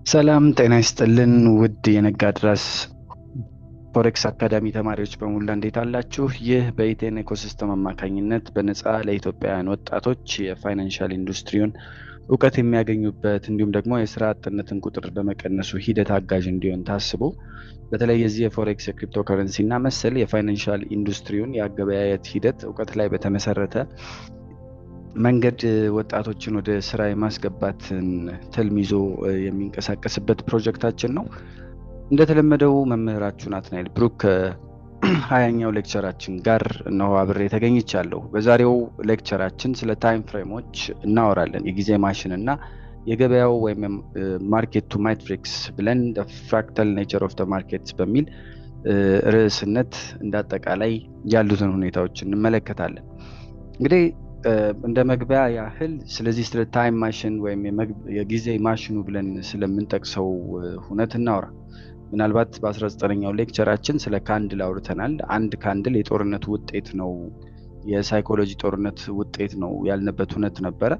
ሰላም ጤና ይስጥልን ውድ የነጋድራስ ፎሬክስ አካዳሚ ተማሪዎች በሙላ እንዴት አላችሁ? ይህ በኢቴን ኢኮሲስተም አማካኝነት በነፃ ለኢትዮጵያውያን ወጣቶች የፋይናንሻል ኢንዱስትሪውን እውቀት የሚያገኙበት እንዲሁም ደግሞ የስራ አጥነትን ቁጥር በመቀነሱ ሂደት አጋዥ እንዲሆን ታስቦ በተለይ የዚህ የፎሬክስ የክሪፕቶ ከረንሲ እና መሰል የፋይናንሻል ኢንዱስትሪውን የአገበያየት ሂደት እውቀት ላይ በተመሰረተ መንገድ ወጣቶችን ወደ ስራ የማስገባትን ትልም ይዞ የሚንቀሳቀስበት ፕሮጀክታችን ነው። እንደተለመደው መምህራችሁ ናትናኤል ብሩክ ከ20ኛው ሌክቸራችን ጋር እነሆ አብሬ ተገኝቻለሁ። በዛሬው ሌክቸራችን ስለ ታይም ፍሬሞች እናወራለን። የጊዜ ማሽን እና የገበያው ወይም ማርኬቱ ማትሪክስ ብለን ፍራክታል ኔቸር ኦፍ ማርኬትስ በሚል ርዕስነት እንዳጠቃላይ ያሉትን ሁኔታዎች እንመለከታለን። እንግዲህ እንደ መግቢያ ያህል ስለዚህ ስለ ታይም ማሽን ወይም የጊዜ ማሽኑ ብለን ስለምንጠቅሰው ሁነት እናወራ። ምናልባት በ19ኛው ሌክቸራችን ስለ ካንድል አውርተናል። አንድ ካንድል የጦርነት ውጤት ነው፣ የሳይኮሎጂ ጦርነት ውጤት ነው ያልንበት ሁነት ነበረ።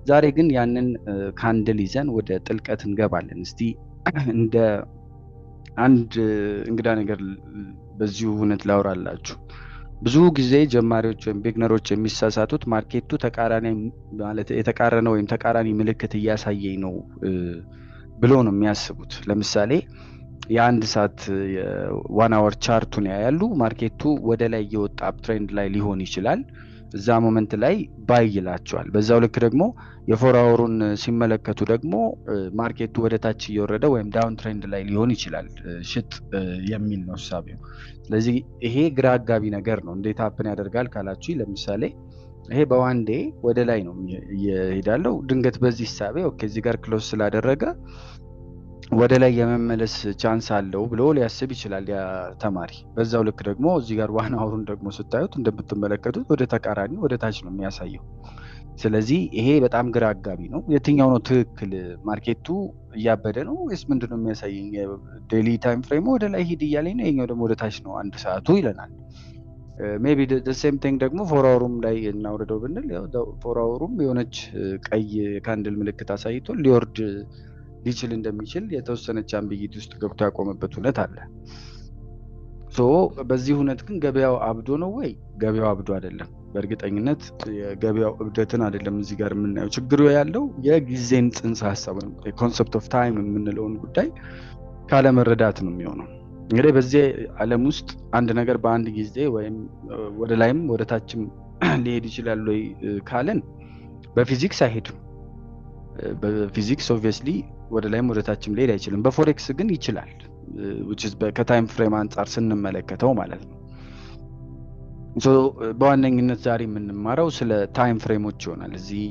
ዛሬ ግን ያንን ካንድል ይዘን ወደ ጥልቀት እንገባለን። እስቲ እንደ አንድ እንግዳ ነገር በዚሁ ሁነት ላውራላችሁ። ብዙ ጊዜ ጀማሪዎች ወይም ቢግነሮች የሚሳሳቱት ማርኬቱ ተቃራኒ ማለት የተቃረነ ወይም ተቃራኒ ምልክት እያሳየኝ ነው ብሎ ነው የሚያስቡት። ለምሳሌ የአንድ ሰዓት የዋን አወር ቻርቱን ያያሉ። ማርኬቱ ወደ ላይ እየወጣ አፕ ትሬንድ ላይ ሊሆን ይችላል። እዛ ሞመንት ላይ ባይ ይላቸዋል። በዛው ልክ ደግሞ የፎር አወሩን ሲመለከቱ ደግሞ ማርኬቱ ወደ ታች እየወረደ ወይም ዳውን ትሬንድ ላይ ሊሆን ይችላል፣ ሽጥ የሚል ነው ሐሳቤው። ስለዚህ ይሄ ግራ አጋቢ ነገር ነው። እንዴት ሀፕን ያደርጋል ካላችሁ፣ ለምሳሌ ይሄ በዋን ዴይ ወደ ላይ ነው እየሄዳለው። ድንገት በዚህ ሐሳቤ ኦኬ እዚህ ጋር ክሎዝ ስላደረገ ወደ ላይ የመመለስ ቻንስ አለው ብሎ ሊያስብ ይችላል ያ ተማሪ። በዛው ልክ ደግሞ እዚህ ጋር ዋን አወሩን ደግሞ ስታዩት እንደምትመለከቱት ወደ ተቃራኒ ወደ ታች ነው የሚያሳየው። ስለዚህ ይሄ በጣም ግራ አጋቢ ነው። የትኛው ነው ትክክል? ማርኬቱ እያበደ ነው ወይስ ምንድነው የሚያሳየኝ? ዴይሊ ታይም ፍሬሙ ወደ ላይ ሂድ እያለኝ ነው፣ ይሄኛው ደግሞ ወደ ታች ነው አንድ ሰዓቱ ይለናል። ሜቢ the same thing ደግሞ ፎር አወሩም ላይ እናውርደው ብንል ያው ፎር አወሩም የሆነች ቀይ ካንድል ምልክት አሳይቶ ሊወርድ ሊችል እንደሚችል የተወሰነች አምቢጊቲ ውስጥ ገብቶ ያቆመበት ሁነት አለ። በዚህ ሁነት ግን ገበያው አብዶ ነው ወይ? ገበያው አብዶ አይደለም። በእርግጠኝነት የገበያው እብደትን አይደለም እዚህ ጋር የምናየው። ችግሩ ያለው የጊዜን ጽንሰ ሐሳብ ኮንሰፕት ኦፍ ታይም የምንለውን ጉዳይ ካለመረዳት ነው የሚሆነው። እንግዲህ በዚህ ዓለም ውስጥ አንድ ነገር በአንድ ጊዜ ወይም ወደ ላይም ወደ ታችም ሊሄድ ይችላል ወይ ካለን በፊዚክስ አይሄድም። በፊዚክስ ኦብቪየስሊ ወደ ላይም ወደ ታችም ሊሄድ አይችልም። በፎሬክስ ግን ይችላል፣ ከታይም ፍሬም አንጻር ስንመለከተው ማለት ነው። በዋነኝነት ዛሬ የምንማረው ስለ ታይም ፍሬሞች ይሆናል። እዚህ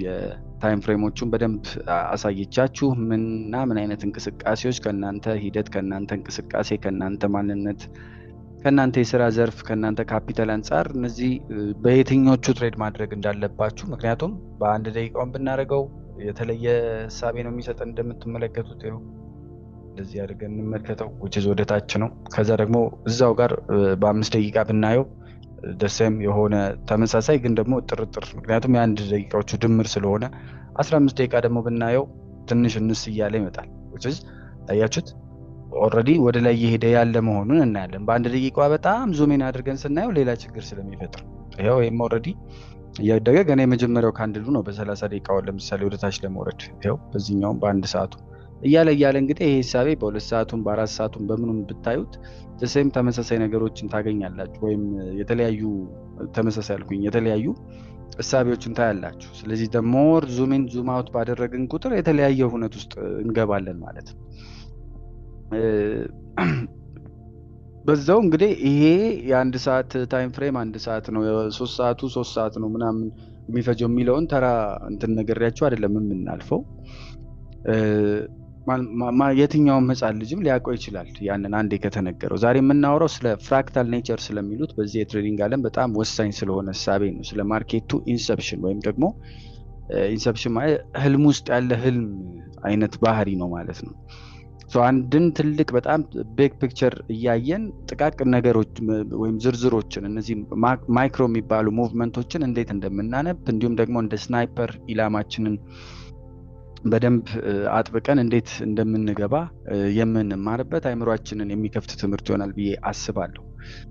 የታይም ፍሬሞቹን በደንብ አሳየቻችሁ። ምንና ምን አይነት እንቅስቃሴዎች ከእናንተ ሂደት፣ ከእናንተ እንቅስቃሴ፣ ከእናንተ ማንነት፣ ከእናንተ የስራ ዘርፍ፣ ከእናንተ ካፒታል አንጻር እነዚህ በየትኞቹ ትሬድ ማድረግ እንዳለባችሁ። ምክንያቱም በአንድ ደቂቃውን ብናደርገው የተለየ ሀሳቤ ነው የሚሰጠን። እንደምትመለከቱት ይኸው እንደዚህ አድርገን እንመልከተው፣ which is ወደ ታች ነው። ከዛ ደግሞ እዛው ጋር በ5 ደቂቃ ብናየው ደሴም የሆነ ተመሳሳይ ግን ደግሞ ጥርጥር፣ ምክንያቱም የአንድ ደቂቃዎቹ ድምር ስለሆነ 15 ደቂቃ ደግሞ ብናየው ትንሽ እንስ እያለ ይመጣል። which is ታያችሁት ኦልሬዲ ወደ ላይ እየሄደ ያለ መሆኑን እናያለን። በአንድ ደቂቃ በጣም ዙሜን አድርገን ስናየው ሌላ ችግር ስለሚፈጥር ይኸው ይሄም ኦልሬዲ እያደገ ገና የመጀመሪያው ካንድሉ ነው በ30 ደቂቃው ለምሳሌ ወደ ታች ለመውረድ። ይኸው በዚህኛውም በአንድ ሰዓቱ እያለ እንግዲህ ይሄ ሐሳቤ በ2 ሰዓቱም በ4 ሰዓቱም በምኑም ብታዩት ደሴም ተመሳሳይ ነገሮችን ታገኛላችሁ፣ ወይም የተለያዩ ተመሳሳይ አልኩኝ የተለያዩ ሐሳቤዎችን ታያላችሁ። ስለዚህ ሞር ዙም ኢን ዙም አውት ባደረግን ቁጥር የተለያየ ሁነት ውስጥ እንገባለን ማለት ነው። በዛው እንግዲህ ይሄ የአንድ ሰዓት ታይም ፍሬም አንድ ሰዓት ነው፣ የ3 ሰዓቱ 3 ሰዓት ነው ምናምን የሚፈጀው የሚለውን ተራ እንትን ነገርያችሁ አይደለም የምናልፈው። የትኛውም ህፃን ልጅም ሊያውቀው ይችላል ያንን አንዴ ከተነገረው። ዛሬ የምናወራው ስለ ፍራክታል ኔቸር ስለሚሉት በዚህ የትሬዲንግ ዓለም በጣም ወሳኝ ስለሆነ ሐሳቤ ነው። ስለ ማርኬቱ ኢንሰፕሽን ወይም ደግሞ ኢንሰፕሽን ማለት ህልም ውስጥ ያለ ህልም አይነት ባህሪ ነው ማለት ነው። አንድን ትልቅ በጣም ቢግ ፒክቸር እያየን ጥቃቅን ነገሮች ወይም ዝርዝሮችን እነዚህ ማይክሮ የሚባሉ ሙቭመንቶችን እንዴት እንደምናነብ እንዲሁም ደግሞ እንደ ስናይፐር ኢላማችንን በደንብ አጥብቀን እንዴት እንደምንገባ የምንማርበት አይምሮአችንን የሚከፍት ትምህርት ይሆናል ብዬ አስባለሁ።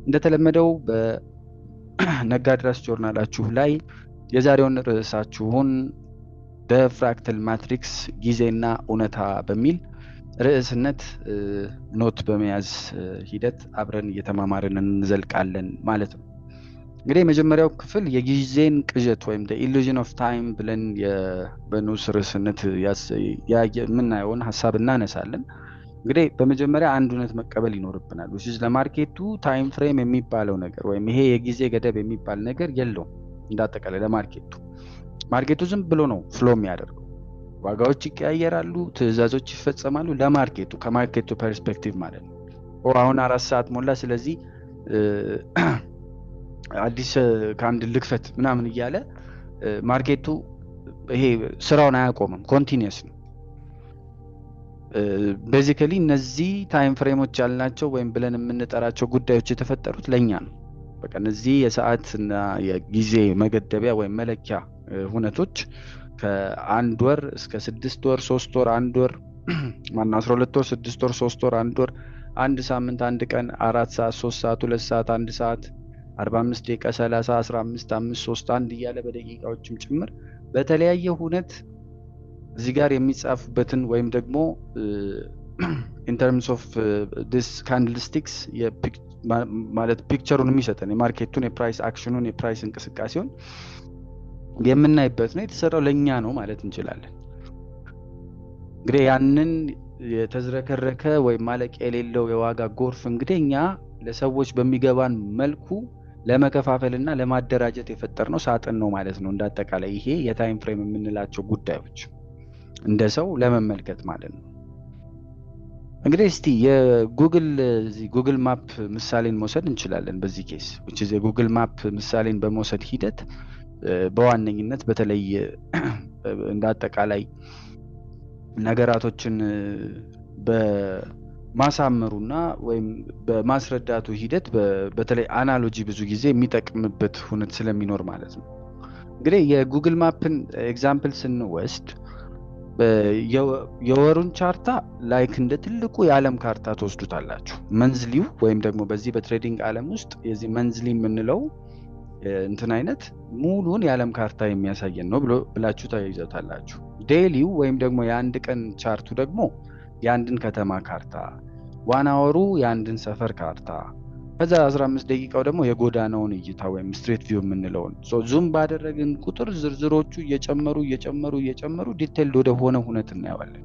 እንደተለመደው በነጋድራስ ጆርናላችሁ ላይ የዛሬውን ርዕሳችሁን በፍራክታል ማትሪክስ ጊዜና እውነታ በሚል ርዕስነት ኖት በመያዝ ሂደት አብረን እየተማማርን እንዘልቃለን ማለት ነው። እንግዲህ የመጀመሪያው ክፍል የጊዜን ቅዠት ወይም the illusion of time ብለን በንዑስ ርዕስነት የምናየውን ሀሳብ እናነሳለን። እንግዲህ በመጀመሪያ አንድ እውነት መቀበል ይኖርብናል። ለማርኬቱ ታይም ፍሬም የሚባለው ነገር ወይም ይሄ የጊዜ ገደብ የሚባል ነገር የለውም። እንዳጠቃላይ ማርኬቱ ዝም ብሎ ነው ፍሎ የሚያደርገው። ዋጋዎች ይቀያየራሉ፣ ትዕዛዞች ይፈጸማሉ። ለማርኬቱ ከማርኬቱ ፐርስፔክቲቭ ማለት ነው። አሁን 4 ሰዓት ሞላ፣ ስለዚህ አዲስ ከአንድ ልክፈት ምናምን እያለ ማርኬቱ ይሄ ስራውን አያቆምም፣ ኮንቲኒየስ ነው። ቤዚካሊ እነዚህ ታይም ፍሬሞች ያልናቸው ወይም ብለን የምንጠራቸው ጉዳዮች የተፈጠሩት ለኛ ነው። በቃ እነዚህ የሰዓትና የጊዜ መገደቢያ ወይም መለኪያ ሁነቶች ከ1 ወር እስከ 6 ወር፣ 3 ወር፣ 1 ወር 12 ወር፣ 6 ወር፣ 3 ወር፣ 1 ወር፣ 1 ሳምንት፣ 1 ቀን፣ 4 ሰዓት፣ 3 ሰዓት፣ 2 ሰዓት፣ 1 ሰዓት፣ 45 ደቂቃ፣ 30፣ 15፣ 5፣ 3፣ 1 እያለ በደቂቃዎችም ጭምር በተለያየ ሁነት እዚህ ጋር የሚጻፉበትን ወይም ደግሞ in terms of this candlesticks ማለት ፒክቸሩን የሚሰጠን የማርኬቱን የፕራይስ አክሽኑን የፕራይስ እንቅስቃሴውን የምናይበት ነው። የተሰራው ለኛ ነው ማለት እንችላለን። እንግዲህ ያንን የተዝረከረከ ወይም ማለቂያ የሌለው የዋጋ ጎርፍ እንግዲህ እኛ ለሰዎች በሚገባን መልኩ ለመከፋፈልና ለማደራጀት የፈጠርነው ሳጥን ነው ማለት ነው። እንዳጠቃላይ ይሄ የታይም ፍሬም የምንላቸው ጉዳዮች እንደ ሰው ለመመልከት ማለት ነው። እንግዲህ እስቲ የጉግል ማፕ ምሳሌን መውሰድ እንችላለን። በዚህ ኬስ የጉግል ማፕ ምሳሌን በመውሰድ ሂደት በዋነኝነት በተለይ እንዳጠቃላይ ነገራቶችን በማሳመሩና ወይም በማስረዳቱ ሂደት በተለይ አናሎጂ ብዙ ጊዜ የሚጠቅምበት ሁነት ስለሚኖር ማለት ነው። እንግዲህ የጉግል ማፕን ኤግዛምፕል ስንወስድ የወሩን ቻርታ ላይክ እንደ ትልቁ የዓለም ካርታ ትወስዱታላችሁ። መንዝሊው ወይም ደግሞ በዚህ በትሬዲንግ ዓለም ውስጥ የዚህ መንዝሊ የምንለው እንትን አይነት ሙሉን የዓለም ካርታ የሚያሳየን ነው ብላችሁ ታይዛታላችሁ። ዴይሊው ወይም ደግሞ የአንድ ቀን ቻርቱ ደግሞ የአንድን ከተማ ካርታ፣ ዋን አወሩ የአንድን ሰፈር ካርታ፣ ከዛ 15 ደቂቃው ደግሞ የጎዳናውን እይታ ወይም ስትሬት ቪው የምንለውን ዙም ባደረግን ቁጥር ዝርዝሮቹ እየጨመሩ ዲቴይልድ ወደ ሆነ ሁነት እናየዋለን።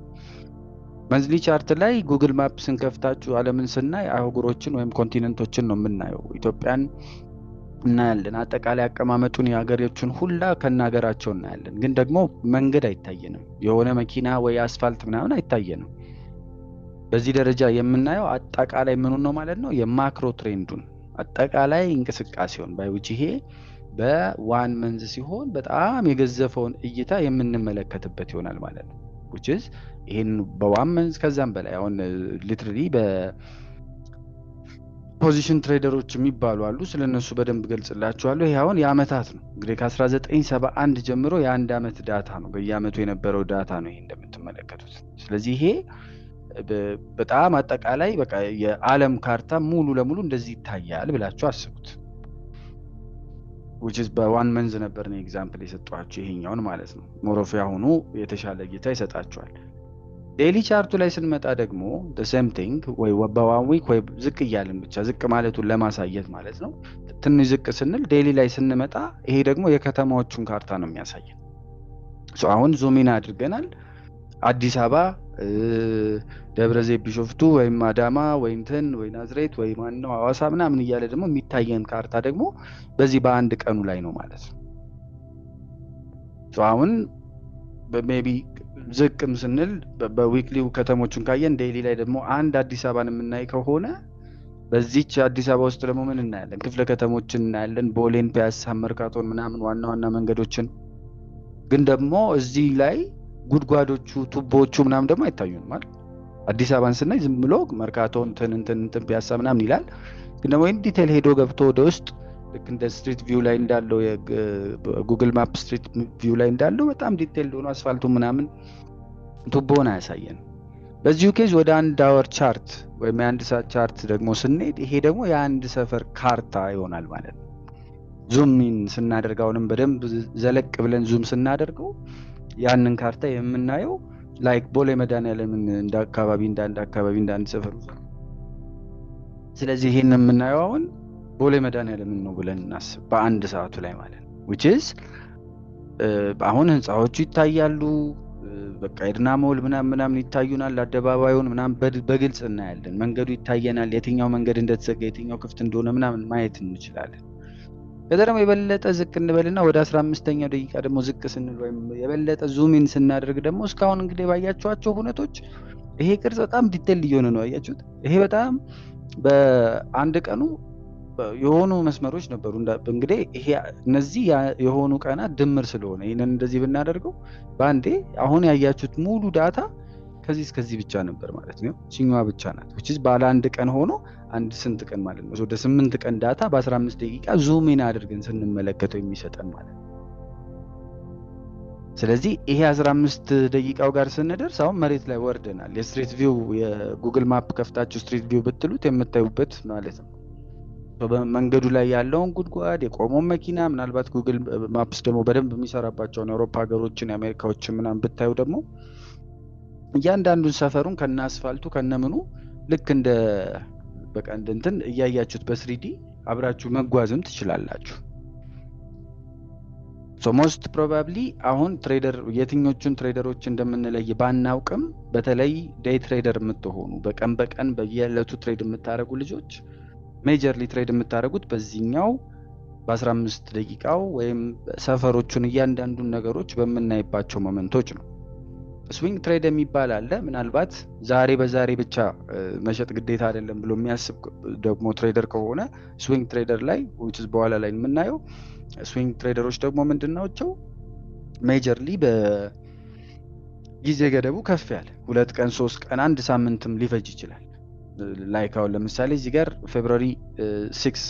መንዝሊ ቻርት ላይ ጉግል ማፕ ስንከፍታችሁ ዓለምን ስናይ አህጉሮችን ወይም ኮንቲነንቶችን ነው የምናየው። ኢትዮጵያን እናያለን። አጠቃላይ አቀማመጡን የሀገሮችን ሁላ ከናገራቸው እናያለን። ግን ደግሞ መንገድ አይታየንም። የሆነ መኪና ወይ አስፋልት ምናምን አይታየንም። በዚህ ደረጃ የምናየው አጠቃላይ ምኑን ነው ማለት ነው? የማክሮ ትሬንዱን አጠቃላይ እንቅስቃሴውን ባይውጭ ይሄ በዋን መንዝ ሲሆን በጣም የገዘፈውን እይታ የምንመለከትበት ይሆናል ማለት ነው። which is ይሄን በዋን መንዝ ከዛም በላይ አሁን ሊትራሊ ፖዚሽን ትሬደሮች የሚባሉ አሉ። ስለነሱ በደንብ ገልጽላችኋለሁ። ይሄ አሁን የአመታት ነው። እንግዲህ ከ1971 ጀምሮ የአንድ አመት ዳታ ነው። በየአመቱ የነበረው ዳታ ነው ይሄ እንደምትመለከቱት። ስለዚህ ይሄ በጣም አጠቃላይ በቃ የዓለም ካርታ ሙሉ ለሙሉ እንደዚህ ይታያል ብላችሁ አስቡት። which is በዋን መንዝ ነበር ነው ኤግዛምፕል የሰጧችሁ ይሄኛውን ማለት ነው። ሞሮፍ ያሁኑ የተሻለ እይታ ይሰጣችኋል። ዴይሊ ቻርቱ ላይ ስንመጣ ደግሞ the same thing ወይ በዋን ዊክ ወይ ዝቅ እያልን ብቻ ዝቅ ማለቱን ለማሳየት ማለት ነው። ትንሽ ዝቅ ስንል ዴይሊ ላይ ስንመጣ ይሄ ደግሞ የከተማዎቹን ካርታ ነው የሚያሳየን። አሁን ዙሚን አድርገናል። አዲስ አበባ፣ ደብረዘይት፣ ቢሾፍቱ ወይም አዳማ ወይ እንትን ወይ ናዝሬት ወይ ማንነው ሐዋሳ ምናምን እያለ ደግሞ የሚታየን ካርታ ደግሞ በዚህ በአንድ ቀኑ ላይ ነው ማለት ነው። አሁን ሜቢ ዝቅም ስንል በዊክሊው ከተሞችን ካየን ዴይሊ ላይ ደግሞ አንድ አዲስ አበባን የምናይ ከሆነ በዚህች አዲስ አበባ ውስጥ ደግሞ ምን እናያለን? ክፍለ ከተሞችን እናያለን። ቦሌን፣ ፒያሳ፣ መርካቶን ምናምን ዋና ዋና መንገዶችን። ግን ደግሞ እዚህ ላይ ጉድጓዶቹ ቱቦቹ ምናምን ደግሞ አይታዩንም ማለት አዲስ አበባን ስናይ ዝም ብሎ መርካቶን እንትን ፒያሳ ምናምን ይላል። ግን ደግሞ ኢን ዲቴል ሄዶ ገብቶ ወደ ውስጥ ልክ እንደ ስትሪት ቪው ላይ እንዳለው የጉግል ማፕ ስትሪት ቪው ላይ እንዳለው በጣም ዲቴል ሆኖ አስፋልቱ ምናምን ቱቦን አያሳየን። በዚሁ ኬዝ ወደ 1 አወር ቻርት ወይም የ1 ሰዓት ቻርት ደግሞ ስንሄድ ይሄ ደግሞ የአንድ ሰፈር ካርታ ይሆናል ማለት ነው። ዙም ኢን ስናደርገውንም በደንብ ዘለቅ ብለን ዙም ስናደርገው ያንን ካርታ የምናየው ላይክ ቦሌ መድኃኒዓለምን እንደ አንድ ሰፈር። ስለዚህ ይሄን የምናየው አሁን ቦሌ መድኃኒዓለምን ነው ብለን እናስብ በአንድ ሰዓቱ ላይ ማለት ነው። which is አሁን ህንጻዎቹ ይታያሉ፣ በቃ ኤድና ሞል ምናምን ይታዩናል፣ አደባባዩን ምናምን በግልጽ እናያለን፣ መንገዱ ይታየናል፣ የትኛው መንገድ እንደተዘጋ የትኛው ክፍት እንደሆነ ምናምን ማየት እንችላለን። ከዛ ደግሞ የበለጠ ዝቅ እንበልና ወደ 15ኛው ደቂቃ ደግሞ ዝቅ ስንል ወይም የበለጠ ዙም ኢን ስናደርግ ደግሞ እስካሁን እንግዲህ ባያችኋቸው ሁነቶች ይሄ ቅርጽ በጣም ዲቴል እየሆነ ነው። አያችሁት? ይሄ በጣም በአንድ ቀኑ የሆኑ መስመሮች ነበሩ። እንግዲህ ይሄ እነዚህ የሆኑ ቀናት ድምር ስለሆነ ይሄንን እንደዚህ ብናደርገው ባንዴ አሁን ያያችሁት ሙሉ ዳታ ከዚህ እስከዚህ ብቻ ነበር ማለት ነው። ሲኛዋ ብቻ ናት which is ባለ አንድ ቀን ሆኖ አንድ ስንት ቀን ማለት ነው? ወደ 8 ቀን ዳታ በ15 ደቂቃ ዙም ኢን አድርገን ስንመለከተው የሚሰጠን ማለት ነው። ስለዚህ ይሄ 15 ደቂቃው ጋር ስንደርስ አሁን መሬት ላይ ወርደናል። የስትሪት ቪው የጉግል ማፕ ከፍታችሁ ስትሪት ቪው ብትሉት የምታዩበት ማለት ነው። በመንገዱ ላይ ያለውን ጉድጓድ፣ የቆመውን መኪና፣ ምናልባት ጉግል ማፕስ ደግሞ በደንብ የሚሰራባቸውን የአውሮፓ ሀገሮችን የአሜሪካዎችን ምናምን ብታዩ ደግሞ እያንዳንዱን ሰፈሩን ከነ አስፋልቱ ከነምኑ ልክ እንደ በቃ እንትን እያያችሁት በ3D አብራችሁ መጓዝም ትችላላችሁ። ሶ ሞስት ፕሮባብሊ አሁን ትሬደር የትኞቹን ትሬደሮች እንደምንለይ ባናውቅም በተለይ ዴይ ትሬደር የምትሆኑ በቀን በቀን በየዕለቱ ትሬድ የምታደርጉ ልጆች ሜጀርሊ ትሬድ የምታደርጉት በዚህኛው በ15 ደቂቃው ወይም ሰፈሮቹን እያንዳንዱን ነገሮች በምናይባቸው ሞመንቶች ነው። ስዊንግ ትሬድ የሚባል አለ። ምናልባት ዛሬ በዛሬ ብቻ መሸጥ ግዴታ አይደለም ብሎ የሚያስብ ደግሞ ትሬደር ከሆነ ስዊንግ ትሬደር ላይ which is በኋላ ላይ የምናየው ስዊንግ ትሬደሮች ደግሞ ምንድናቸው? ሜጀርሊ በጊዜ ገደቡ ከፍ ያለ 2 ቀን 3 ቀን 1 ሳምንትም ሊፈጅ ይችላል። ላይክ አሁን ለምሳሌ እዚህ ጋር ፌብሩዋሪ 6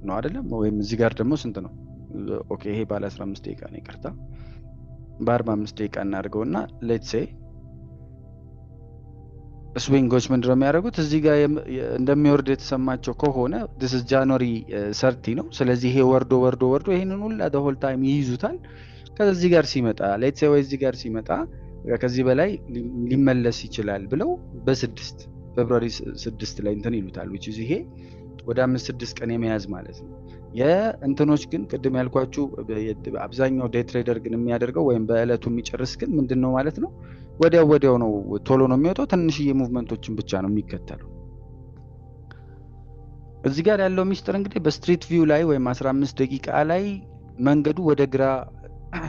ነው አይደለም? ወይም እዚህ ጋር ደግሞ ስንት ነው? ኦኬ ይሄ ባለ 15 ደቂቃ ነው፣ ይቅርታ በ45 ደቂቃ እናድርገውና ሌትስ ሴይ ስዊንጎች ምንድነው የሚያደርጉት? እዚህ ጋር እንደሚወርድ የተሰማቸው ከሆነ this is ጃንዋሪ 30 ነው። ስለዚህ ይሄ ወርዶ ይሄንን ሁላ the whole time ይይዙታል። ከዚህ ጋር ሲመጣ ሌትስ ሴይ ወይ እዚህ ጋር ሲመጣ ከዚህ በላይ ሊመለስ ይችላል ብለው በ6 ፌብሩዋሪ 6 ላይ እንትን ይሉታል which is ይሄ ወደ 5-6 ቀን የመያዝ ማለት ነው። የእንትኖች ግን ቅድም ያልኳችሁ አብዛኛው ዴይ ትሬደር ግን የሚያደርገው ወይም በእለቱ የሚጨርስ ግን ምንድነው ማለት ነው ወዲያው ነው ቶሎ ነው የሚወጣው። ትንሽዬ ሙቭመንቶችን ብቻ ነው የሚከተለው። እዚህ ጋር ያለው ሚስጥር እንግዲህ በስትሪት ቪው ላይ ወይም 15 ደቂቃ ላይ መንገዱ ወደ ግራ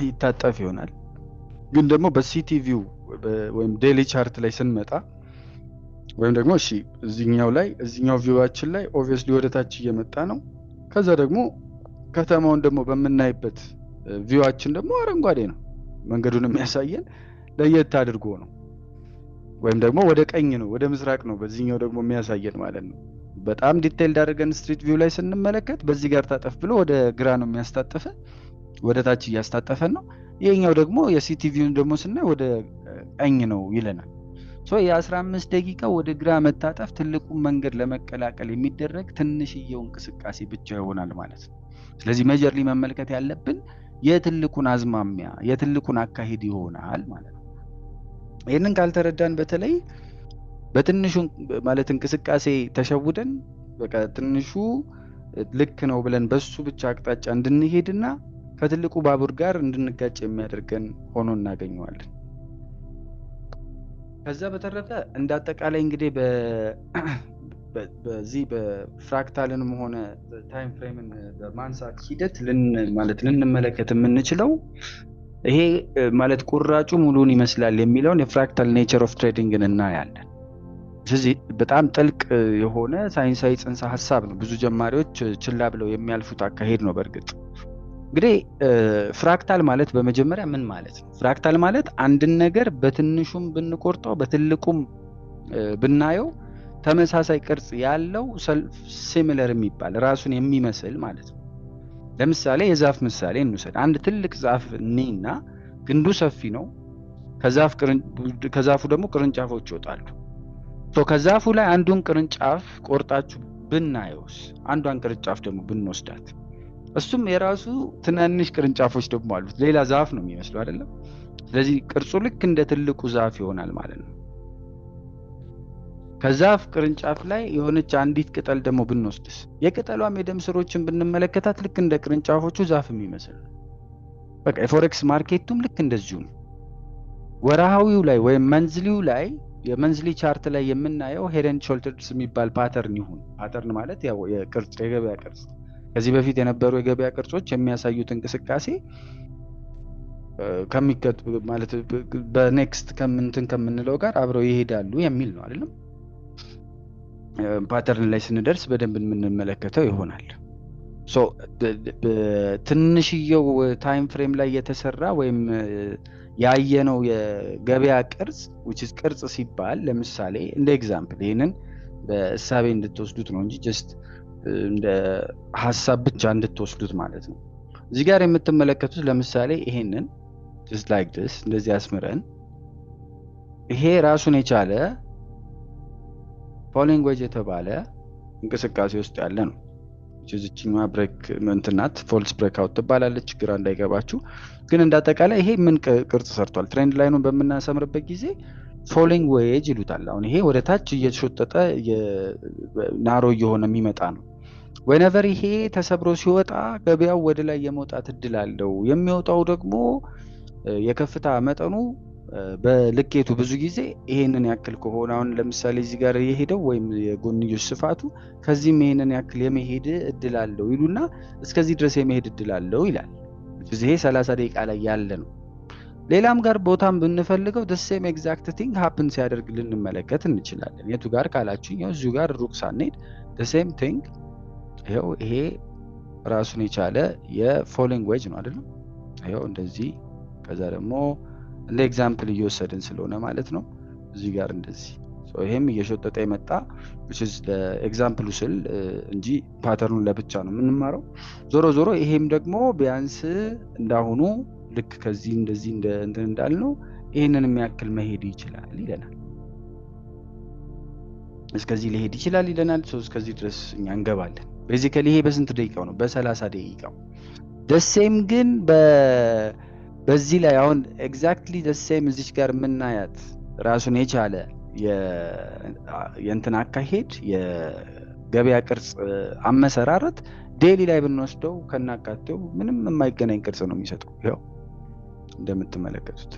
ይታጠፍ ይሆናል። ግን ደግሞ በሲቲ ቪው ወይም ዴይሊ ቻርት ላይ ስንመጣ ወይም ደግሞ እሺ እዚህኛው ቪዋችን ላይ ኦብቪየስሊ ወደታች እየመጣ ነው። ከዛ ደግሞ ከተማውን ደግሞ በምናይበት ቪዋችን ደግሞ አረንጓዴ ነው። መንገዱን የሚያሳየን ለየት አድርጎ ነው። ወይም ደግሞ ወደ ቀኝ ነው፣ ወደ ምስራቅ ነው በዚህኛው ደግሞ የሚያሳየን ማለት ነው። በጣም ዲቴይልድ አድርገን ስትሪት ቪው ላይ ስንመለከት በዚህ ጋር ታጠፍ ብሎ ወደ ግራ ነው የሚያስታጠፈን፣ ወደ ታች እያስታጠፈን ነው። ይሄኛው ደግሞ የሲቲ ቪውን ደግሞ ስናይ ወደ ቀኝ ነው ይለናል። ሶ የ15 ደቂቃ ወደ ግራ መታጠፍ ትልቁን መንገድ ለመቀላቀል የሚደረግ ትንሽዬው እንቅስቃሴ ብቻ ይሆናል ማለት ነው። ስለዚህ ሜጀርሊ መመልከት ያለብን የትልቁን አዝማሚያ የትልቁን አካሄድ ይሆናል ማለት ነው። ይሄንን ካልተረዳን በተለይ በትንሹ ማለት እንቅስቃሴ ተሸውደን በቃ ትንሹ ልክ ነው ብለን በሱ ብቻ አቅጣጫ እንድንሄድና ከትልቁ ባቡር ጋር እንድንጋጭ የሚያደርገን ሆኖ እናገኘዋለን። ከዛ በተረፈ እንዳጠቃላይ እንግዲህ በዚህ በፍራክታልንም ሆነ ታይም ፍሬምን በማንሳት ሂደት ልንመለከት የምንችለው ይሄ ማለት ቁራጩ ሙሉን ይመስላል የሚለውን የፍራክታል ኔቸር ኦፍ ትሬዲንግን እናያለን። ስለዚህ በጣም ጥልቅ የሆነ ሳይንሳዊ ጽንሰ ሐሳብ ነው። ብዙ ጀማሪዎች ችላ ብለው የሚያልፉት አካሄድ ነው። በእርግጥ እንግዲህ ፍራክታል ማለት በመጀመሪያ ምን ማለት ነው? ፍራክታል ማለት አንድን ነገር በትንሹም ብንቆርጠው በትልቁም ብናየው ተመሳሳይ ቅርጽ ያለው ሲሚለር የሚባል ራሱን የሚመስል ማለት ነው። ለምሳሌ የዛፍ ምሳሌ እንውሰድ። አንድ ትልቅ ዛፍ እኔና ግንዱ ሰፊ ነው፣ ከዛፉ ደግሞ ቅርንጫፎች ይወጣሉ። ከዛፉ ላይ አንዱን ቅርንጫፍ ቆርጣችሁ ብናየውስ አንዷን ቅርንጫፍ ደግሞ ብንወስዳት እሱም የራሱ ትናንሽ ቅርንጫፎች ደግሞ አሉት። ሌላ ዛፍ ነው የሚመስለው አይደለም? ስለዚህ ቅርጹ ልክ እንደ ትልቁ ዛፍ ይሆናል ማለት ነው። ከዛፍ ቅርንጫፍ ላይ የሆነች አንዲት ቅጠል ደግሞ ብንወስድስ የቅጠሏም የደም ስሮችን ብንመለከታት ልክ እንደ ቅርንጫፎቹ ዛፍ የሚመስል ነው። በቃ የፎሬክስ ማርኬቱም ልክ እንደዚሁ ነው። ወርሃዊው ላይ ወይም መንዝሊው ላይ የመንዝሊ ቻርት ላይ የምናየው ሄድ ኤንድ ሾልደርስ የሚባል ፓተርን ይሁን። ፓተርን ማለት ያው የቅርጽ የገበያ ቅርጽ ከዚህ በፊት የነበሩ የገበያ ቅርጾች የሚያሳዩት እንቅስቃሴ ማለት በኔክስት ከምንለው ጋር አብረው ይሄዳሉ የሚል ነው አይደለም? ፓተርን ላይ ስንደርስ በደንብ የምንመለከተው ይሆናል። ትንሽየው ታይም ፍሬም ላይ የተሰራ ወይም ያየነው የገበያ ቅርጽ which is ቅርጽ ሲባል ለምሳሌ እንደ ኤግዛምፕል ይሄንን በእሳቤ እንድትወስዱት ነው እንጂ ጀስት እንደ ሐሳብ ብቻ እንድትወስዱት ማለት ነው። እዚህ ጋር የምትመለከቱት ለምሳሌ ይሄንን just like this እንደዚህ አስምረን ይሄ ራሱን የቻለ ፎሎዊንግ ዌጅ የተባለ እንቅስቃሴ ውስጥ ያለ ነው። እዚህኛው ብሬክ እንትናት ፎልስ ብሬክ አውት ትባላለች፣ ግራ እንዳይገባችሁ። ግን እንዳጠቃላይ ይሄ ምን ቅርጽ ሰርቷል? ትሬንድ ላይኑን በምናሰምርበት ጊዜ ፎሎዊንግ ዌጅ ይሉታል። አሁን ይሄ ወደ ታች እየተሾጠጠ ናሮ እየሆነ የሚመጣ ነው። ወነቨር ይሄ ተሰብሮ ሲወጣ ገበያው ወደ ላይ የመውጣት እድል አለው። የሚወጣው ደግሞ የከፍታ መጠኑ በልኬቱ ብዙ ጊዜ ይሄንን ያክል ከሆነ አሁን ለምሳሌ እዚህ ጋር የሄደው ወይም የጎንዮሽ ስፋቱ ከዚህም ይሄንን ያክል የመሄድ እድል አለው ይሉና እስከዚህ ድረስ የመሄድ እድል አለው ይላል። ይሄ 30 ደቂቃ ላይ ያለ ነው። ሌላም ጋር ቦታም ብንፈልገው the same exact thing happen ሲያደርግ ልንመለከት እንችላለን። የቱ ጋር ካላችሁኝ ያው እዚሁ ጋር ሩቅ ሳንሄድ the same thing ይሄው ይሄ ራሱን የቻለ የፎሎዊንግ ዌጅ ነው አይደል? ይሄው እንደዚህ ከዛ ደግሞ እንደ ኤግዛምፕል እየወሰድን ስለሆነ ማለት ነው። እዚህ ጋር እንደዚህ ይሄም እየሾጠጠ የመጣ which is the example ስል እንጂ ፓተርኑን ለብቻ ነው የምንማረው። ዞሮ ዞሮ ይሄም ደግሞ ቢያንስ እንዳሁኑ ልክ ከዚህ እንደዚህ እንዳልነው ይሄንን የሚያክል መሄድ ይችላል ይለናል። እስከዚህ ሊሄድ ይችላል ይለናል። እስከዚህ ድረስ እኛ እንገባለን። ቤዚካሊ ይሄ በስንት ደቂቃው ነው? በ30 ደቂቃው። ደሴም ግን በዚህ ላይ አሁን ኤግዛክትሊ ደሴም እዚች ጋር የምናያት ራሱን የቻለ የእንትን አካሄድ የገበያ ቅርጽ አመሰራረት ዴይሊ ላይ ብንወስደው ከናካቴው ምንም የማይገናኝ ቅርጽ ነው የሚሰጠው። ይኸው እንደምትመለከቱት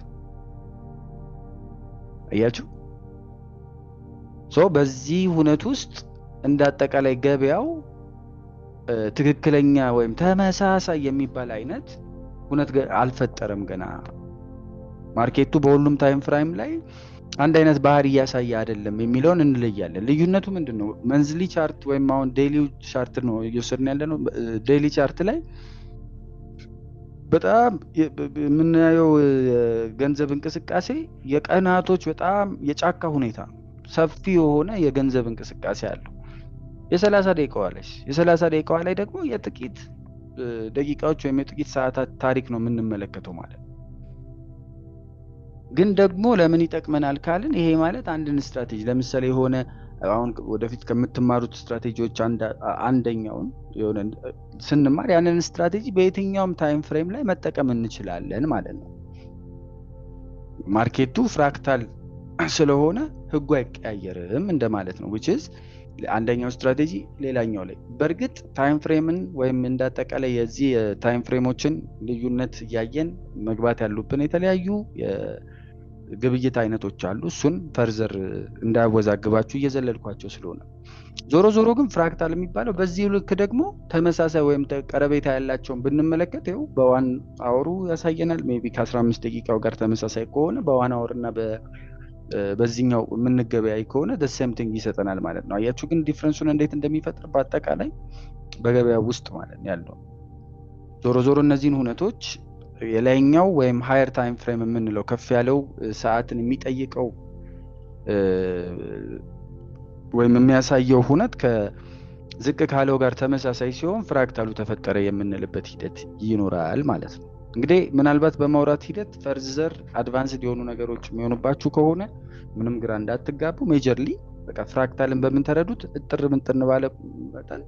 አያችሁ። በዚህ ሁነት ውስጥ እንዳጠቃላይ ገበያው ትክክለኛ ወይም ተመሳሳይ የሚባል አይነት ሁነት አልፈጠረም ገና። ማርኬቱ በሁሉም ታይም ፍሬም ላይ አንድ አይነት ባህሪ እያሳየ አይደለም የሚለውን እንለያለን። ልዩነቱ ምንድነው? መንዝሊ ቻርት ወይም አሁን ዴይሊ ቻርት ነው እየወሰድን ያለነው። ዴይሊ ቻርት ላይ በጣም የምናየው ገንዘብ እንቅስቃሴ የቀናቶች በጣም የጫካ ሁኔታ ሰፊ የሆነ የገንዘብ እንቅስቃሴ አለው። የ30 ደቂቃዋ ላይ ደግሞ የጥቂት ደቂቃዎች ወይም የጥቂት ሰዓታት ታሪክ ነው የምንመለከተው ማለት ነው። ግን ደግሞ ለምን ይጠቅመናል ካልን ይሄ ማለት አንድን ስትራቴጂ ለምሳሌ የሆነ አሁን ወደፊት ከምትማሩት ስትራቴጂዎች አንደኛውን የሆነ ስንማር ያንን ስትራቴጂ በየትኛውም ታይም ፍሬም ላይ መጠቀም እንችላለን ማለት ነው። ማርኬቱ ፍራክታል ስለሆነ ህጉ አይቀያየርም እንደማለት ነው። which is አንደኛው ስትራቴጂ ሌላኛው ላይ በርግጥ ታይም ፍሬምን ወይም እንዳጠቃላይ የዚህ ታይም ፍሬሞችን ልዩነት ያየን መግባት ያሉብን የተለያዩ የግብይት አይነቶች አሉ። እሱን ፈርዘር እንዳያወዛግባችሁ እየዘለልኳቸው ስለሆነ ዞሮ ግን ፍራክታል የሚባለው በዚህ ልክ ደግሞ ተመሳሳይ ወይም ቀረቤታ ያላቸውን ብንመለከት ይኸው በዋን አወሩ ያሳየናል። ሜቢ ከ15 ደቂቃው ጋር ተመሳሳይ ከሆነ በዋን አወር እና በዚህኛው የምንገበያይ ከሆነ the same thing ይሰጠናል ማለት ነው። አያችሁ ግን ዲፍረንሱን እንዴት እንደሚፈጥር በአጠቃላይ በገበያ ውስጥ ማለት ያለው። ዞሮ እነዚህን ሁነቶች የላይኛው ወይም ሃየር ታይም ፍሬም የምንለው ከፍ ያለው ሰዓትን የሚጠይቀው ወይም የሚያሳየው ሁነት ከዝቅ ካለው ጋር ተመሳሳይ ሲሆን ፍራክታሉ ተፈጠረ የምንልበት ሂደት ይኖራል ማለት ነው። እንግዲህ ምናልባት በማውራት ሂደት ፈርዘር አድቫንስድ የሆኑ ነገሮች የሚሆኑባችሁ ከሆነ ምንም ግራ እንዳትጋቡ። ሜጀርሊ በቃ ፍራክታልን በምን ተረዱት? እጥር ምንጥን ባለ መጠን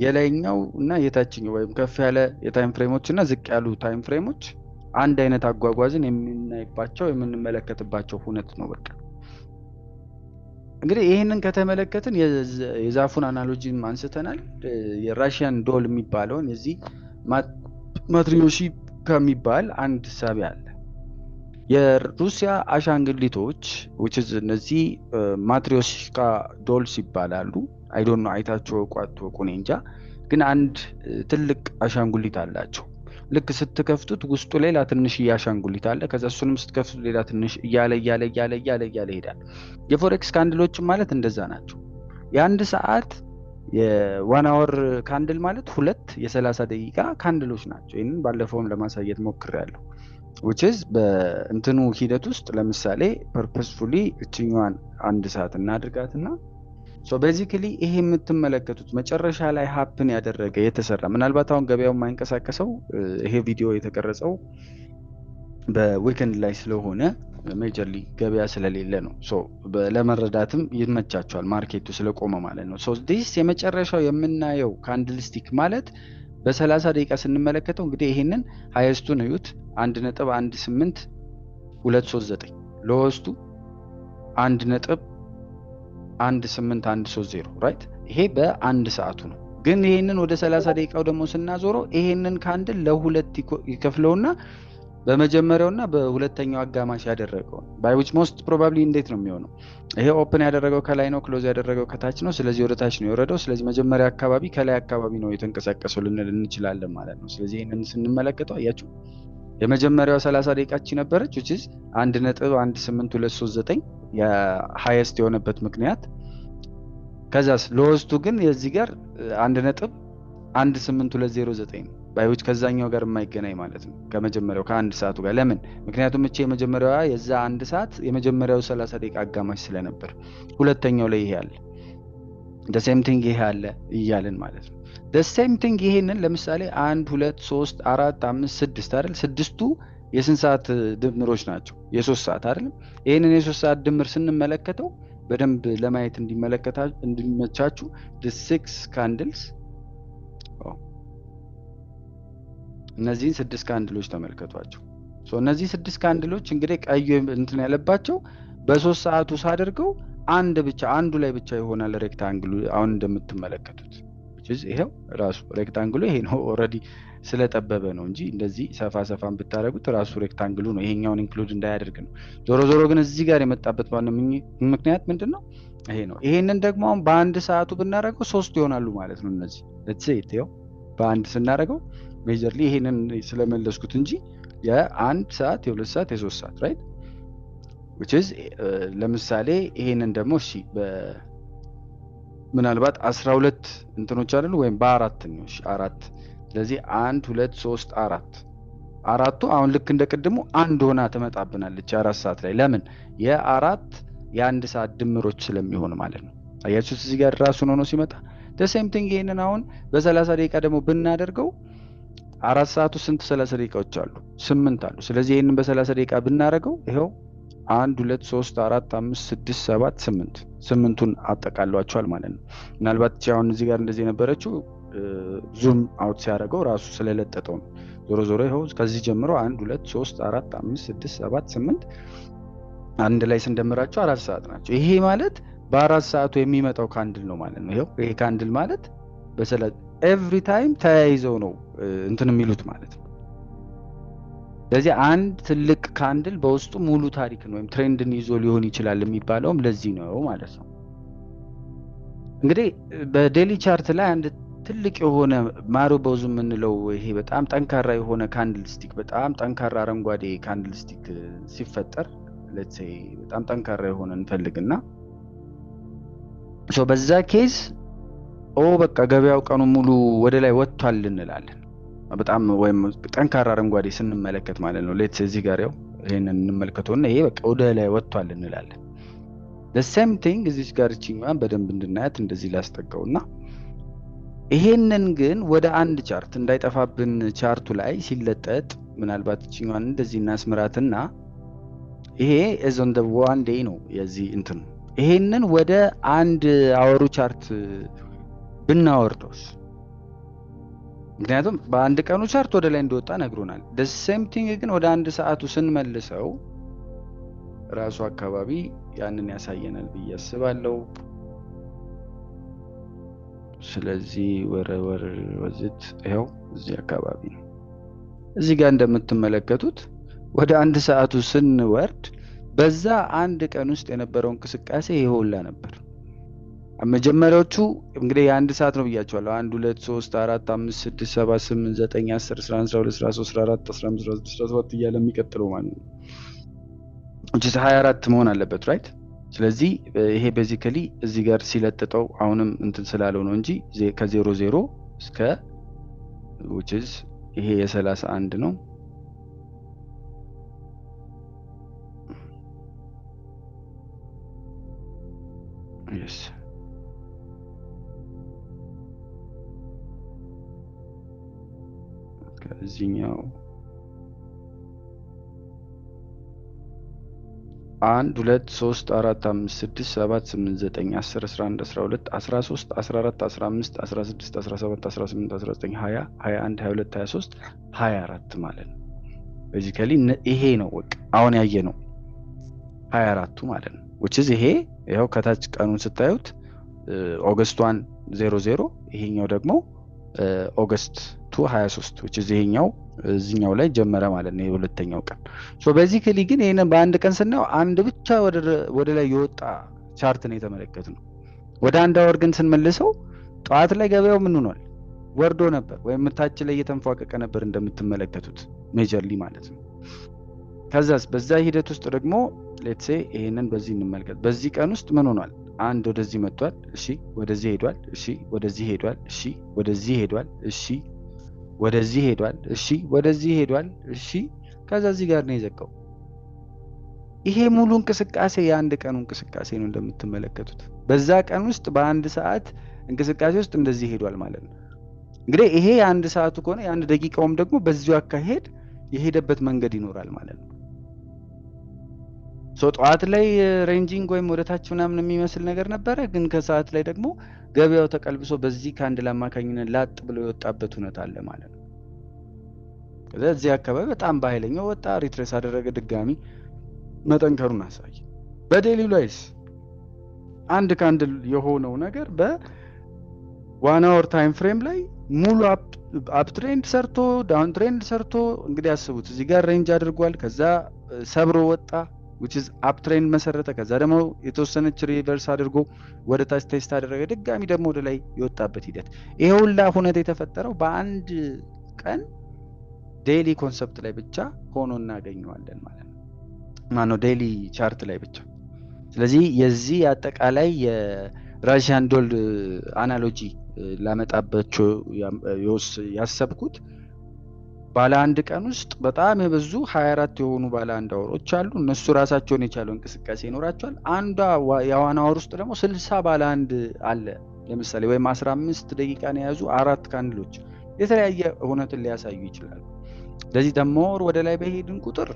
የላይኛው እና የታችኛው ወይም ከፍ ያለ የታይም ፍሬሞች እና ዝቅ ያሉ ታይም ፍሬሞች አንድ አይነት አጓጓዝን የምናይባቸው የምንመለከትባቸው ሁነት ነው። በቃ እንግዲህ ይህንን ከተመለከትን የዛፉን አናሎጂን አንስተናል። የራሽያን ዶል የሚባለውን የዚህ ማትሪዮሺ ከሚባል አንድ ሳቢ አለ። የሩሲያ አሻንጉሊቶች እነዚህ ማትሪዮሽካ ዶልስ ይባላሉ። አይ ዶንት ኖ አይታችሁ ቋጥቶ እኔ እንጃ። ግን አንድ ትልቅ አሻንጉሊት አላቸው። ልክ ስትከፍቱት ውስጡ ሌላ ትንሽ አሻንጉሊት አለ። ከዛ እሱንም ስትከፍቱት ሌላ ትንሽ እያለ ይሄዳል። የፎሬክስ ካንድሎች ማለት እንደዛ ናቸው። የአንድ ሰዓት የዋን አወር ካንድል ማለት ሁለት የ30 ደቂቃ ካንድሎች ናቸው። ይህንን ባለፈውም ለማሳየት ሞክሬያለሁ። which is በእንትኑ ሂደት ውስጥ ለምሳሌ ፐርፐስፉሊ እችኛዋን አንድ ሰዓት እናድርጋትና ቤዚክሊ ይሄ የምትመለከቱት መጨረሻ ላይ ሀፕን ያደረገ የተሰራ ምናልባት አሁን ገበያው የማይንቀሳቀሰው ይሄ ቪዲዮ የተቀረጸው በዊኬንድ ላይ ስለሆነ ሜጀርሊ ገበያ ስለሌለ ነው። ለመረዳትም ይመቻቸዋል ማርኬቱ ስለቆመ ማለት ነው። ዲስ የመጨረሻው የምናየው ካንድልስቲክ ማለት በ30 ደቂቃ ስንመለከተው እንግዲህ ይሄንን ሃይስቱን እዩት 1.18239 ሎወስቱ 1.18130 ራይት። ይሄ በአንድ ሰዓቱ ነው። ግን ይሄንን ወደ 30 ደቂቃው ደግሞ ስናዞረው ይሄንን ካንድል ለሁለት ይከፍለውና በመጀመሪያውና በሁለተኛው አጋማሽ ያደረገው ባይ which most probably እንዴት ነው የሚሆነው? ይሄ ኦፕን ያደረገው ከላይ ነው፣ ክሎዝ ያደረገው ከታች ነው። ስለዚህ ወደ ታች ነው የወረደው። ስለዚህ መጀመሪያ አካባቢ ከላይ አካባቢ ነው የተንቀሳቀሰው ልንል እንችላለን ማለት ነው። ስለዚህ ይሄንን ስንመለከተው አያችሁ የመጀመሪያው 30 ደቂቃች ነበረች which is 1.18239 የሃይስት የሆነበት ምክንያት። ከዛስ ሎወስቱ ግን የዚህ ጋር 1.18209 ባይዎች ከዛኛው ጋር የማይገናኝ ማለት ነው ከመጀመሪያው ከአንድ ሰዓቱ ጋር። ለምን? ምክንያቱም እቺ የመጀመሪያዋ የዛ አንድ ሰዓት የመጀመሪያው 30 ደቂቃ አጋማሽ ስለነበር ሁለተኛው ላይ ይሄ አለ the same thing ይሄ አለ እያልን ማለት ነው። the same thing ይሄንን ለምሳሌ 1 2 3 4 5 6 አይደል? ስድስቱ የስንት ሰዓት ድምሮች ናቸው? የ3 ሰዓት አይደል? ይሄንን የ3 ሰዓት ድምር ስንመለከተው በደንብ ለማየት እንዲመቻችሁ the 6 candles እነዚህን 6 ካንድሎች ተመልከቷቸው። እነዚህ 6 ካንድሎች እንግዲህ ቀዩ እንትን ያለባቸው በ3 ሰዓት ውስጥ አድርገው አንዱ ላይ ብቻ ይሆናል ሬክታንግሉ አሁን እንደምትመለከቱት which is ይሄው ራሱ ሬክታንግሉ ይሄ ነው። ኦሬዲ ስለጠበበ ነው እንጂ እንደዚህ ሰፋን ብታረጉት ራሱ ሬክታንግሉ ነው። ይሄኛውን ኢንክሉድ እንዳያደርግ ነው። ዞሮ ግን እዚህ ጋር የመጣበት ዋናው ምክንያት ምንድነው? ይሄ ነው። ይሄንን ደግሞ አሁን በአንድ ሰዓቱ ብናረገው 3 ይሆናሉ ማለት ነው። እነዚህ let's say ይሄው በአንድ ስናረገው ሜጀርሊ ይሄንን ስለመለስኩት እንጂ የ1 ሰዓት የ2 ሰዓት የ3 ሰዓት ራይት which is ለምሳሌ ይሄንን ደግሞ እሺ ምናልባት 12 እንትኖች አይደሉ ወይም በአራት ነው። እሺ 4 ስለዚህ 1 2 3 4 አራቱ አሁን ልክ እንደቀድሞ አንድ ሆና ተመጣብናለች 4 ሰዓት ላይ። ለምን? የአራት የአንድ ሰዓት ድምሮች ስለሚሆን ማለት ነው። አያችሁት እዚህ ጋር ራሱ ነው ሲመጣ the same thing ይሄንን አሁን በ30 ደቂቃ ደግሞ ብናደርገው 4 ሰዓቱ ስንት 30 ደቂቃዎች አሉ? 8 አሉ። ስለዚህ ይሄንን በ30 ደቂቃ ብናረገው ይሄው 1 2 3 4 5 6 7 8 8ቱን አጠቃሏቸዋል ማለት ነው። ምናልባት አሁን እዚህ ጋር እንደዚህ የነበረችው ዙም አውት ሲያደርገው ራሱ ስለለጠጠው ነው። ዞሮ ይሄው ከዚህ ጀምሮ 1 2 3 4 5 6 7 8 አንድ ላይ ስንደምራቸው 4 ሰዓት ናቸው። ይሄ ማለት በ4 ሰዓቱ የሚመጣው ካንድል ነው ማለት ነው። ይሄው ይሄ ካንድል ማለት ኤቭሪ ታይም ተያይዘው ነው እንትን የሚሉት ማለት ነው። ስለዚህ አንድ ትልቅ ካንድል በውስጡ ሙሉ ታሪክን ወይም ትሬንድን ይዞ ሊሆን ይችላል የሚባለውም ለዚህ ነው ማለት ነው። እንግዲህ በዴሊ ቻርት ላይ አንድ ትልቅ የሆነ ማሩቦዝ የምንለው ይሄ በጣም ጠንካራ የሆነ ካንድልስቲክ በጣም ጠንካራ አረንጓዴ ካንድልስቲክ ሲፈጠር let's say በጣም ጠንካራ የሆነ እንፈልግና በዛ ኬዝ በቃ ገበያው ቀኑ ሙሉ ወደ ላይ ወጥቷል እንላለን። በጣም ወይም ጠንካራ አረንጓዴ ስንመለከት ማለት ነው። ሌትስ እዚህ ጋር ያው ይሄንን እንመልከተውና ይሄ በቃ ወደ ላይ ወጥቷል እንላለን። the same thing እዚህ ጋር እቺኛን በደንብ እንድናያት እንደዚህ ላስጠጋውና ይሄንን ግን ወደ አንድ ቻርት እንዳይጠፋብን ቻርቱ ላይ ሲለጠጥ ምናልባት እችኛዋን እንደዚህ እናስምራትና ይሄ is on the one day ነው የዚህ እንትን ይሄንን ወደ አንድ አወሩ ቻርት ብናወርደውስ? ምክንያቱም በአንድ ቀኑ ቻርት ወደ ላይ እንደወጣ ነግሮናል። the same thing ግን ወደ አንድ ሰዓቱ ስንመልሰው ራሱ አካባቢ ያንን ያሳየናል ብዬ አስባለሁ። ስለዚህ ወረወር ወዝት ይሄው እዚህ አካባቢ ነው። እዚህ ጋር እንደምትመለከቱት ወደ አንድ ሰዓቱ ስንወርድ በዛ አንድ ቀን ውስጥ የነበረው እንቅስቃሴ ይሄውላ ነበር። መጀመሪያዎቹ እንግዲህ የአንድ ሰዓት ነው ብያቸዋለሁ። 1 2 3 4 5 6 7 8 9 10 11 12 13 14 15 16 17 እያለ የሚቀጥለው ማለት ነው። which is 24 መሆን አለበት ራይት። ስለዚህ ይሄ ቤዚካሊ እዚህ ጋር ሲለጥጠው አሁንም እንትን ስላለው ነው እንጂ ከ00 እስከ which is ይሄ የ31 ነው። yes ከዚህኛው 1 2 3 4 5 6 7 8 9 10 11 12 13 14 15 16 17 18 19 20 21 22 23 24 ማለት ነው። ቤዚካሊ ይሄ ነው በቃ አሁን ያየ ነው 24ቱ ማለት ነው። which is ይሄ ያው ከታች ቀኑን ስታዩት ኦገስት 1 00 ይሄኛው ደግሞ ኦገስት 2 23 which is ይሄኛው እዚህኛው ላይ ጀመረ ማለት ነው የሁለተኛው ቀን። ሶ ቤዚካሊ ግን ይሄንን በአንድ ቀን ስናየው አንድ ብቻ ወደ ላይ የወጣ ቻርት ነው የተመለከትነው። ወደ አንድ አወር ግን ስንመልሰው ጧት ላይ ገበያው ምን ሆኗል? ወርዶ ነበር ወይም ታች ላይ እየተንፏቀቀ ነበር እንደምትመለከቱት ሜጀርሊ ማለት ነው። ከዛስ በዛ ሂደት ውስጥ ደግሞ ሌትስ ሴ ይሄንን በዚህ እንመልከት። በዚህ ቀን ውስጥ ምን ሆኗል? አንድ ወደዚህ መጥቷል፣ እሺ ወደዚህ ሄዷል፣ እሺ ወደዚህ ሄዷል፣ እሺ ወደዚህ ሄዷል፣ እሺ ወደዚህ ሄዷል፣ እሺ ወደዚህ ሄዷል፣ እሺ ከዛ እዚህ ጋር ነው የዘጋው። ይሄ ሙሉ እንቅስቃሴ የአንድ ቀኑ እንቅስቃሴ ነው እንደምትመለከቱት። በዛ ቀን ውስጥ በአንድ ሰዓት እንቅስቃሴ ውስጥ እንደዚህ ሄዷል ማለት ነው። እንግዲህ ይሄ የአንድ ሰዓቱ ከሆነ የአንድ ደቂቃውም ደግሞ በዚሁ አካሄድ የሄደበት መንገድ ይኖራል ማለት ነው። ሶ ጠዋት ላይ ሬንጂንግ ወይም ወደታች ምናምን የሚመስል ነገር ነበረ፣ ግን ከሰዓት ላይ ደግሞ ገበያው ተቀልብሶ በዚህ ካንድል አማካኝነት ላጥ ብሎ የወጣበት ሁኔታ አለ ማለት ነው። ከዚህ አካባቢ በጣም በኃይለኛው ወጣ፣ ሪትሬስ አደረገ፣ ድጋሚ መጠንከሩን አሳየ። በዴሊ ላይስ አንድ ካንድል የሆነው ነገር በ1 አወር ታይም ፍሬም ላይ ሙሉ አፕ ትሬንድ ሰርቶ ዳውን ትሬንድ ሰርቶ እንግዲህ አስቡት እዚህ ጋር ሬንጅ አድርጓል፣ ከዛ ሰብሮ ወጣ which is up trend መሰረተ፣ ከዛ ደግሞ የተወሰነች ሪቨርስ አድርጎ ወደ ታች ቴስት አደረገ፣ ድጋሚ ደግሞ ወደ ላይ የወጣበት ሂደት። ይሄ ሁላ ሁኔታ የተፈጠረው በአንድ ቀን ዴይሊ ኮንሰፕት ላይ ብቻ ሆኖ እናገኘዋለን ማለት ነው። ማነው ዴይሊ ቻርት ላይ ብቻ። ስለዚህ የዚህ አጠቃላይ የራሽያን ዶል አናሎጂ ላመጣባቸው ያሰብኩት ባለ አንድ ቀን ውስጥ በጣም የበዙ 24 የሆኑ ባለ አንድ አወሮች አሉ። እነሱ ራሳቸውን የቻለው እንቅስቃሴ ይኖራቸዋል። አንዷ የዋን አወር ውስጥ ደግሞ 60 ባለ አንድ አለ ለምሳሌ፣ ወይም 15 ደቂቃ ነው የያዙ 4 ካንድሎች የተለያየ ሁኔታን ሊያሳዩ ይችላሉ። ስለዚህ ደሞር ወደ ላይ በሄድን ቁጥር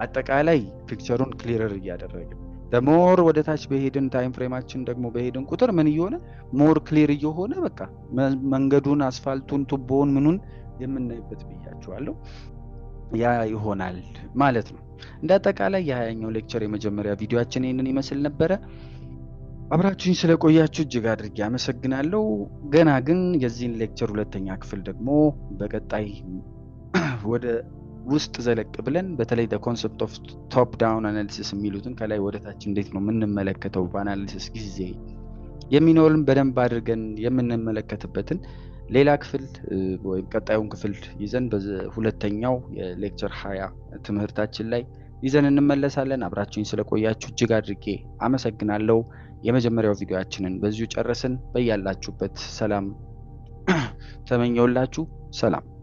አጠቃላይ ፒክቸሩን ክሊረር እያደረገ ደሞር ወደ ታች በሄድን ታይም ፍሬማችን ደግሞ በሄድን ቁጥር ምን እየሆነ ሞር ክሊር እየሆነ በቃ መንገዱን፣ አስፋልቱን፣ ቱቦውን ምኑን የምናይበት ብያችኋለሁ ያ ይሆናል ማለት ነው። እንደ አጠቃላይ የ20ኛው ሌክቸር የመጀመሪያ ቪዲዮአችን ይሄንን ይመስል ነበረ። አብራችሁኝ ስለቆያችሁ እጅግ አድርጌ አመሰግናለሁ። ገና ግን የዚህን ሌክቸር ሁለተኛ ክፍል ደግሞ በቀጣይ ወደ ውስጥ ዘለቅ ብለን በተለይ the concept of top down analysis የሚሉትን ከላይ ወደ ታች እንዴት ነው የምንመለከተው በአናሊሲስ ጊዜ የሚኖርን በደንብ አድርገን የምንመለከትበትን ሌላ ክፍል ወይም ቀጣዩን ክፍል ይዘን በሁለተኛው የሌክቸር 20 ትምህርታችን ላይ ይዘን እንመለሳለን። አብራችሁኝ ስለቆያችሁ እጅግ አድርጌ አመሰግናለሁ። የመጀመሪያው ቪዲዮአችንን በዚሁ ጨረስን። በያላችሁበት ሰላም ተመኘውላችሁ። ሰላም።